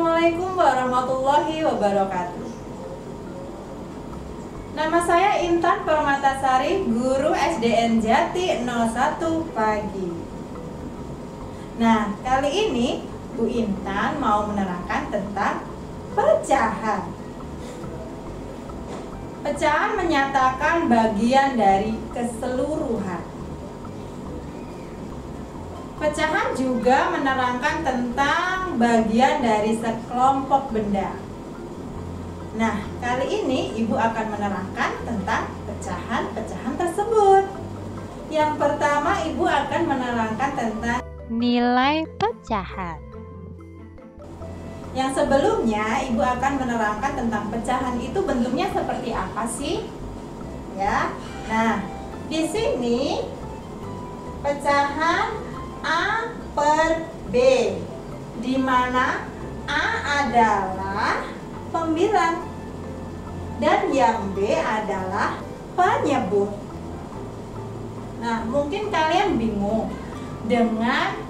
Assalamualaikum warahmatullahi wabarakatuh. Nama saya Intan Permatasari, guru SDN Jati 01 Pagi. Nah, kali ini Bu Intan mau menerangkan tentang pecahan. Pecahan menyatakan bagian dari keseluruhan. Pecahan juga menerangkan tentang bagian dari sekelompok benda. Nah, kali ini Ibu akan menerangkan tentang pecahan-pecahan tersebut. Yang pertama, Ibu akan menerangkan tentang nilai pecahan. Yang sebelumnya, Ibu akan menerangkan tentang pecahan itu bentuknya seperti apa sih? Ya. Nah, di sini pecahan A per B, di mana A adalah pembilang dan yang B adalah penyebut. Nah, mungkin kalian bingung dengan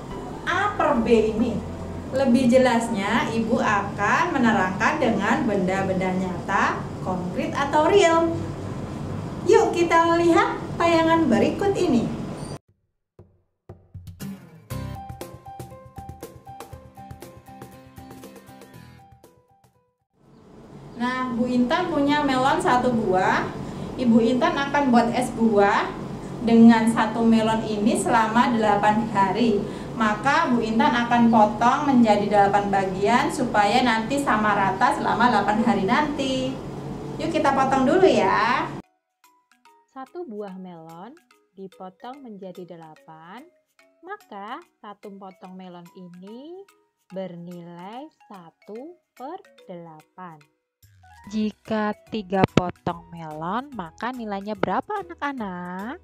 A per B ini. Lebih jelasnya, Ibu akan menerangkan dengan benda-benda nyata, konkret atau real. Yuk kita lihat tayangan berikut ini. Nah, Bu Intan punya melon 1 buah. Ibu Intan akan buat es buah dengan 1 melon ini selama 8 hari. Maka Bu Intan akan potong menjadi 8 bagian supaya nanti sama rata selama 8 hari nanti. Yuk kita potong dulu ya. 1 buah melon dipotong menjadi 8, maka 1 potong melon ini bernilai 1/8. Jika 3 potong melon, maka nilainya berapa anak-anak?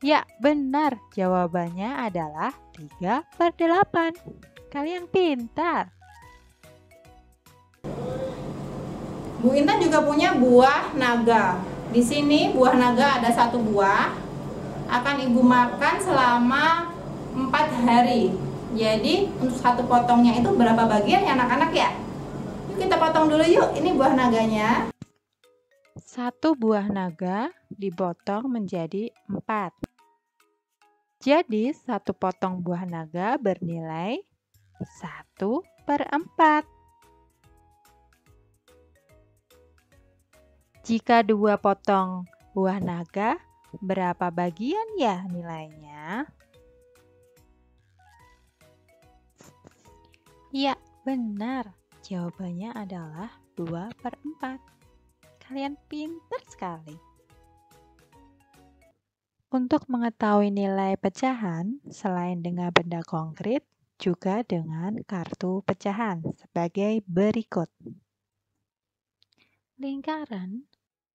Ya, benar. Jawabannya adalah 3/8. Kalian pintar. Bu Intan juga punya buah naga. Di sini buah naga ada 1 buah. Akan Ibu makan selama 4 hari. Jadi untuk 1 potongnya itu berapa bagian ya anak-anak ya? Yuk kita potong dulu yuk. Ini buah naganya. 1 buah naga dipotong menjadi 4. Jadi 1 potong buah naga bernilai 1/4. Jika 2 potong buah naga, berapa bagian ya nilainya? Ya, benar. Jawabannya adalah 2/4. Kalian pintar sekali. Untuk mengetahui nilai pecahan, selain dengan benda konkret, juga dengan kartu pecahan sebagai berikut. Lingkaran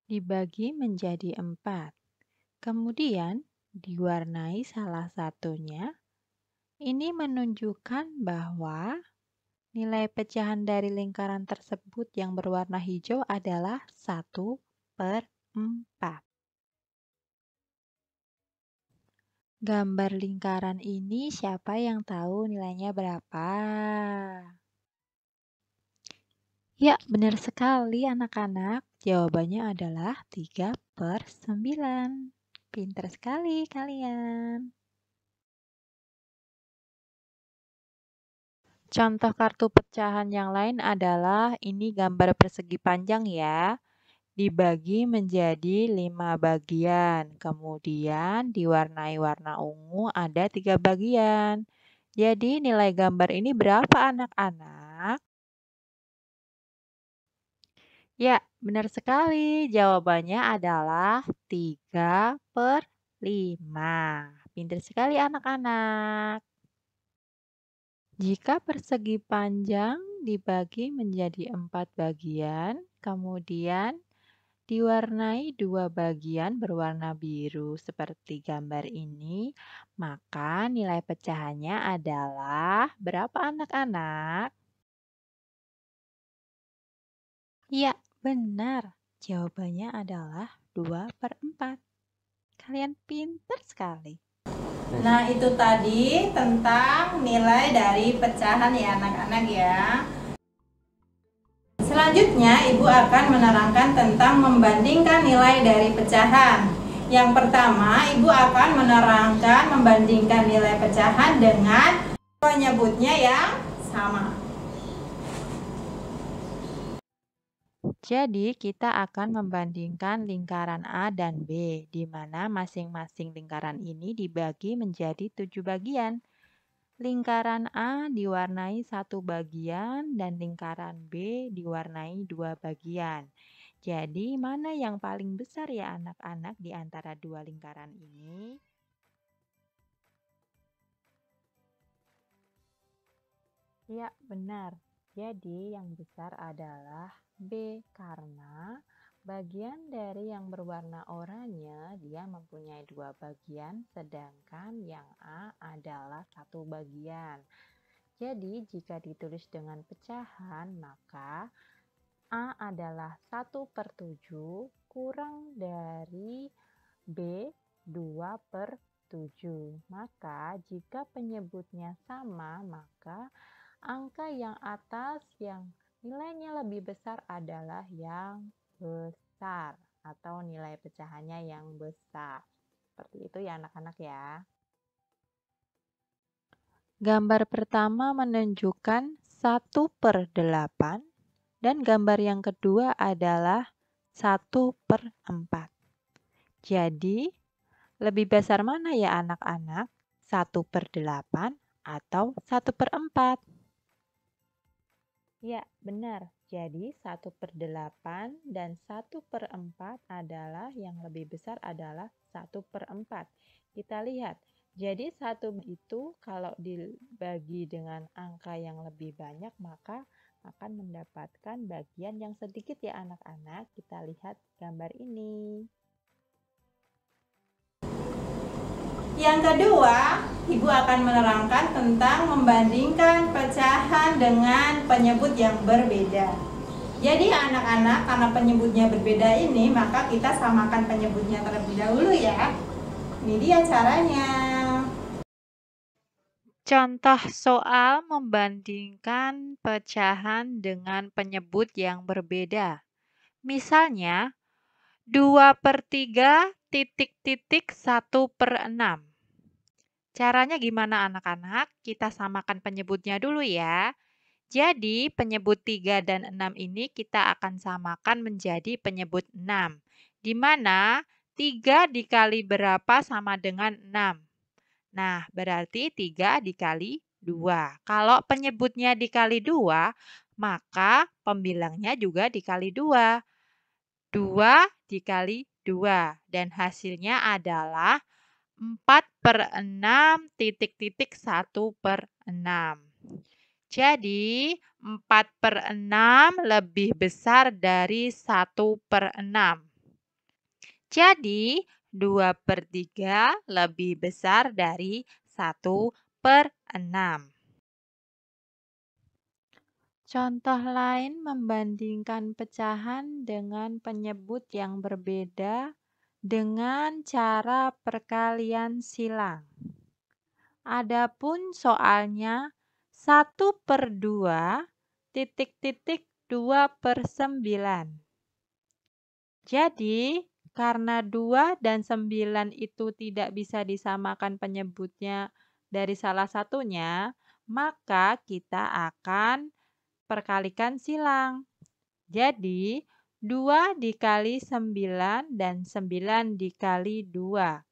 dibagi menjadi 4, kemudian diwarnai salah satunya. Ini menunjukkan bahwa nilai pecahan dari lingkaran tersebut yang berwarna hijau adalah 1/4. Gambar lingkaran ini siapa yang tahu nilainya berapa? Ya, benar sekali anak-anak. Jawabannya adalah 3/9. Pintar sekali kalian. Contoh kartu pecahan yang lain adalah ini gambar persegi panjang ya. Dibagi menjadi 5 bagian. Kemudian diwarnai warna ungu ada 3 bagian. Jadi nilai gambar ini berapa anak-anak? Ya, benar sekali. Jawabannya adalah 3/5. Pintar sekali anak-anak. Jika persegi panjang dibagi menjadi 4 bagian, kemudian diwarnai 2 bagian berwarna biru seperti gambar ini, maka nilai pecahannya adalah berapa anak-anak? Ya, benar. Jawabannya adalah 2/4. Kalian pintar sekali. Nah, itu tadi tentang nilai dari pecahan ya anak-anak ya. Selanjutnya, Ibu akan menerangkan tentang membandingkan nilai dari pecahan. Yang pertama, Ibu akan menerangkan membandingkan nilai pecahan dengan penyebutnya yang sama. Jadi, kita akan membandingkan lingkaran A dan B, di mana masing-masing lingkaran ini dibagi menjadi 7 bagian. Lingkaran A diwarnai 1 bagian dan lingkaran B diwarnai 2 bagian. Jadi, mana yang paling besar ya anak-anak di antara dua lingkaran ini? Ya, benar. Jadi, yang besar adalah B karena bagian dari yang berwarna oranye dia mempunyai 2 bagian, sedangkan yang A adalah 1 bagian. Jadi, jika ditulis dengan pecahan, maka A adalah 1/7 kurang dari B 2/7. Maka, jika penyebutnya sama, maka angka yang atas yang nilainya lebih besar adalah yang besar atau nilai pecahannya yang besar. Seperti itu ya anak-anak ya. Gambar pertama menunjukkan 1/8 dan gambar yang kedua adalah 1/4. Jadi, lebih besar mana ya anak-anak? 1/8 atau 1/4? Ya, benar. Jadi 1/8 dan 1/4 adalah yang lebih besar adalah 1/4. Kita lihat. Jadi 1 itu kalau dibagi dengan angka yang lebih banyak maka akan mendapatkan bagian yang sedikit ya anak-anak. Kita lihat gambar ini. Yang kedua, Ibu akan menerangkan tentang membandingkan pecahan dengan penyebut yang berbeda. Jadi anak-anak, karena penyebutnya berbeda ini, maka kita samakan penyebutnya terlebih dahulu ya. Ini dia caranya. Contoh soal membandingkan pecahan dengan penyebut yang berbeda. Misalnya, 2/3 titik-titik 1/6. Caranya gimana anak-anak? Kita samakan penyebutnya dulu ya. Jadi penyebut 3 dan 6 ini kita akan samakan menjadi penyebut 6. Di mana 3 dikali berapa sama dengan 6. Nah, berarti 3 dikali 2. Kalau penyebutnya dikali 2, maka pembilangnya juga dikali 2. 2 dikali 2. Dan hasilnya adalah 4/6 titik-titik 1/6. Jadi 4/6 lebih besar dari 1/6. Jadi 2/3 lebih besar dari 1/6. Contoh lain membandingkan pecahan dengan penyebut yang berbeda dengan cara perkalian silang. Adapun soalnya 1/2 titik-titik 2/9. Jadi, karena 2 dan 9 itu tidak bisa disamakan penyebutnya dari salah satunya, maka kita akan perkalikan silang. Jadi, 2 dikali 9 dan 9 dikali 2.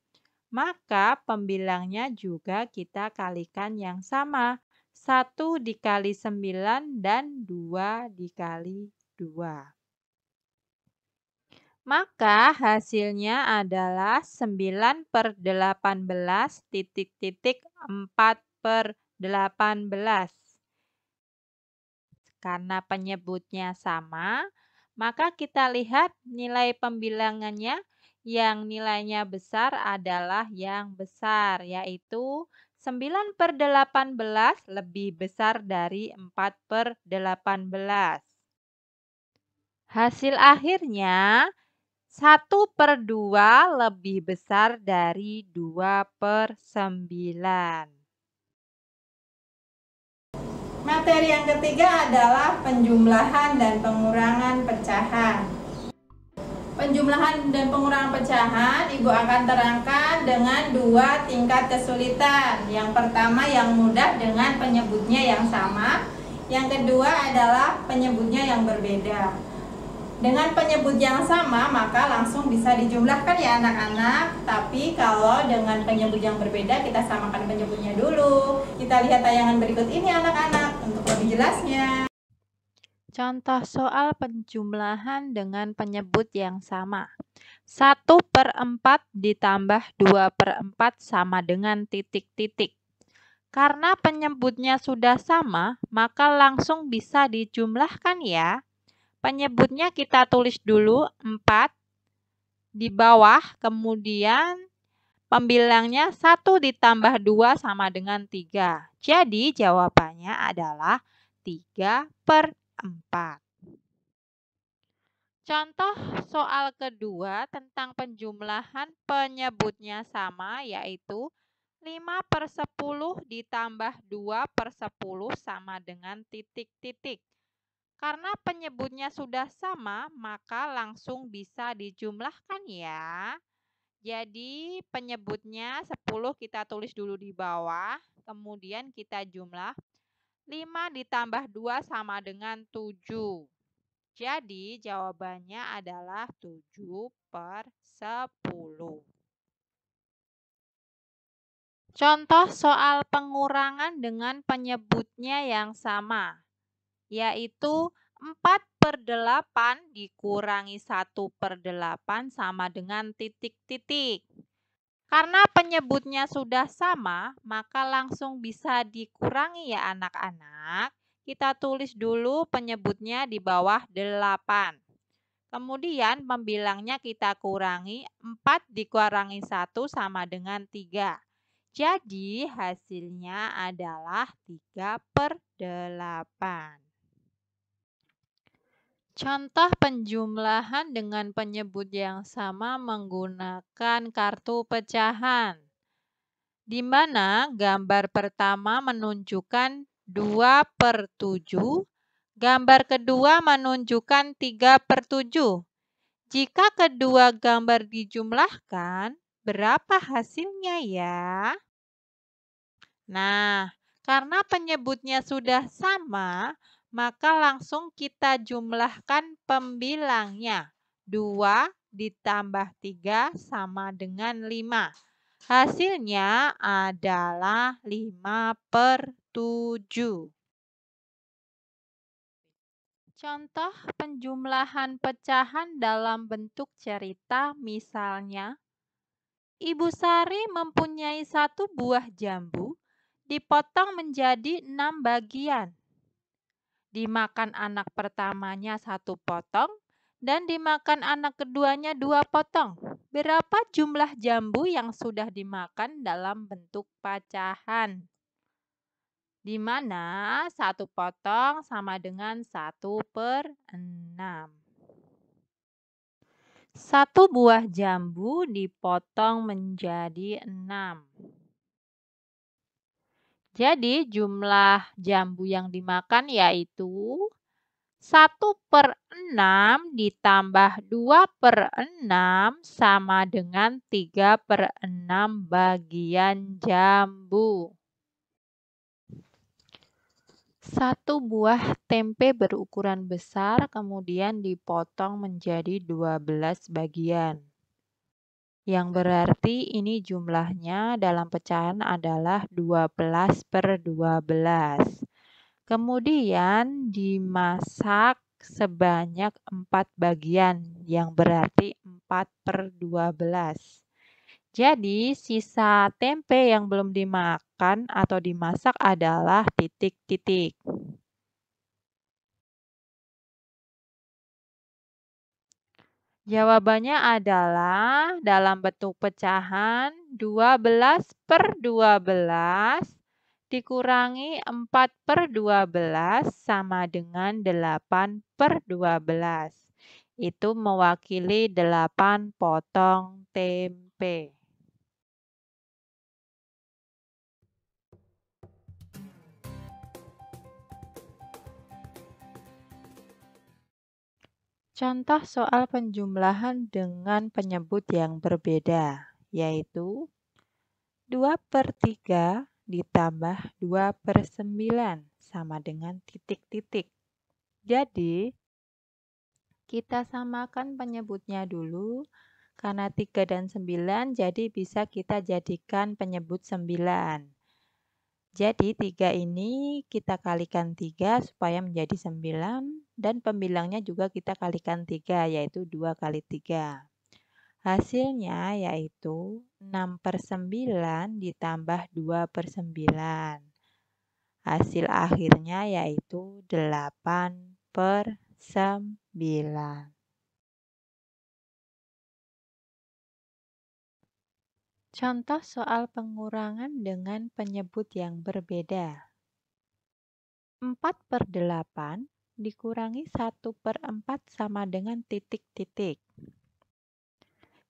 Maka pembilangnya juga kita kalikan yang sama. 1 dikali 9 dan 2 dikali 2. Maka hasilnya adalah 9/18 titik-titik 4/18. Karena penyebutnya sama, maka kita lihat nilai pembilangannya yang nilainya besar adalah yang besar, yaitu 9/18 lebih besar dari 4/18. Hasil akhirnya 1/2 lebih besar dari 2/9. Materi yang ketiga adalah penjumlahan dan pengurangan pecahan. Penjumlahan dan pengurangan pecahan Ibu akan terangkan dengan 2 tingkat kesulitan. Yang pertama yang mudah dengan penyebutnya yang sama. Yang kedua adalah penyebutnya yang berbeda. Dengan penyebut yang sama maka langsung bisa dijumlahkan ya anak-anak. Tapi kalau dengan penyebut yang berbeda kita samakan penyebutnya dulu. Kita lihat tayangan berikut ini anak-anak untuk lebih jelasnya. Contoh soal penjumlahan dengan penyebut yang sama. 1/4 ditambah 2/4 sama dengan titik-titik. Karena penyebutnya sudah sama, maka langsung bisa dijumlahkan ya. Penyebutnya kita tulis dulu 4 di bawah, kemudian pembilangnya 1 ditambah 2 sama dengan 3. Jadi jawabannya adalah 3/4. Contoh soal kedua tentang penjumlahan penyebutnya sama, yaitu 5/10 ditambah 2/10 sama dengan titik-titik. Karena penyebutnya sudah sama, maka langsung bisa dijumlahkan ya. Jadi penyebutnya 10 kita tulis dulu di bawah, kemudian kita jumlah 5 ditambah 2 sama dengan 7. Jadi jawabannya adalah 7/10. Contoh soal pengurangan dengan penyebutnya yang sama, yaitu 4/8 dikurangi 1/8 sama dengan titik-titik. Karena penyebutnya sudah sama, maka langsung bisa dikurangi ya anak-anak. Kita tulis dulu penyebutnya di bawah 8. Kemudian pembilangnya kita kurangi, 4 dikurangi 1 sama dengan 3. Jadi hasilnya adalah 3/8. Contoh penjumlahan dengan penyebut yang sama menggunakan kartu pecahan, di mana gambar pertama menunjukkan 2/7, gambar kedua menunjukkan 3/7. Jika kedua gambar dijumlahkan, berapa hasilnya ya? Nah, karena penyebutnya sudah sama, maka langsung kita jumlahkan pembilangnya. 2 ditambah 3 sama dengan 5. Hasilnya adalah 5/7. Contoh penjumlahan pecahan dalam bentuk cerita, misalnya, Ibu Sari mempunyai 1 buah jambu, dipotong menjadi 6 bagian. Dimakan anak pertamanya 1 potong, dan dimakan anak keduanya 2 potong. Berapa jumlah jambu yang sudah dimakan dalam bentuk pecahan? Di mana 1 potong sama dengan 1/6. 1 buah jambu dipotong menjadi 6. Jadi jumlah jambu yang dimakan yaitu 1/6 ditambah 2/6 sama dengan 3/6 bagian jambu. 1 buah tempe berukuran besar kemudian dipotong menjadi 12 bagian. Yang berarti ini jumlahnya dalam pecahan adalah 12/12. Kemudian dimasak sebanyak 4 bagian, yang berarti 4/12. Jadi sisa tempe yang belum dimakan atau dimasak adalah titik-titik. Jawabannya adalah dalam bentuk pecahan 12/12 dikurangi 4/12 sama dengan 8/12. itu mewakili 8 potong tempe. Contoh soal penjumlahan dengan penyebut yang berbeda, yaitu 2/3 ditambah 2/9 sama dengan titik-titik. Jadi, kita samakan penyebutnya dulu, karena 3 dan 9, jadi bisa kita jadikan penyebut 9. Jadi 3 ini kita kalikan 3 supaya menjadi 9 dan pembilangnya juga kita kalikan 3 yaitu 2 kali 3. Hasilnya yaitu 6/9 ditambah 2/9. Hasil akhirnya yaitu 8/9. Contoh soal pengurangan dengan penyebut yang berbeda. 4/8 dikurangi 1/4 sama dengan titik-titik.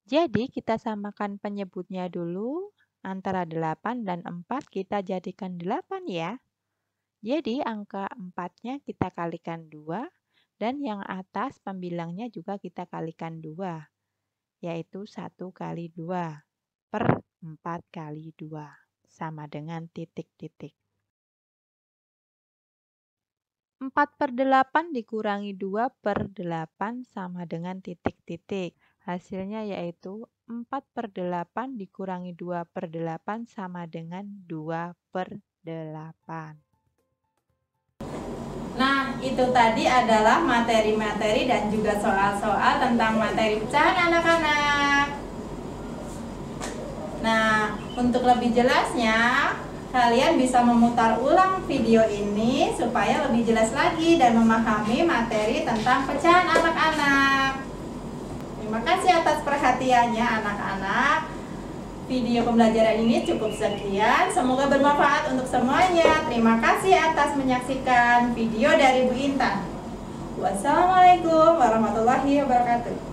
Jadi kita samakan penyebutnya dulu, antara 8 dan 4 kita jadikan 8 ya. Jadi angka 4-nya kita kalikan 2 dan yang atas pembilangnya juga kita kalikan 2, yaitu 1 kali 2 per 4 kali 2 sama dengan titik-titik. 4/8 dikurangi 2/8 sama dengan titik-titik. Hasilnya yaitu 4/8 dikurangi 2/8 sama dengan 2/8. Nah, itu tadi adalah materi-materi dan juga soal-soal tentang materi pecahan anak-anak. Nah, untuk lebih jelasnya, kalian bisa memutar ulang video ini supaya lebih jelas lagi dan memahami materi tentang pecahan anak-anak. Terima kasih atas perhatiannya anak-anak. Video pembelajaran ini cukup sekian. Semoga bermanfaat untuk semuanya. Terima kasih atas menyaksikan video dari Bu Intan. Wassalamualaikum warahmatullahi wabarakatuh.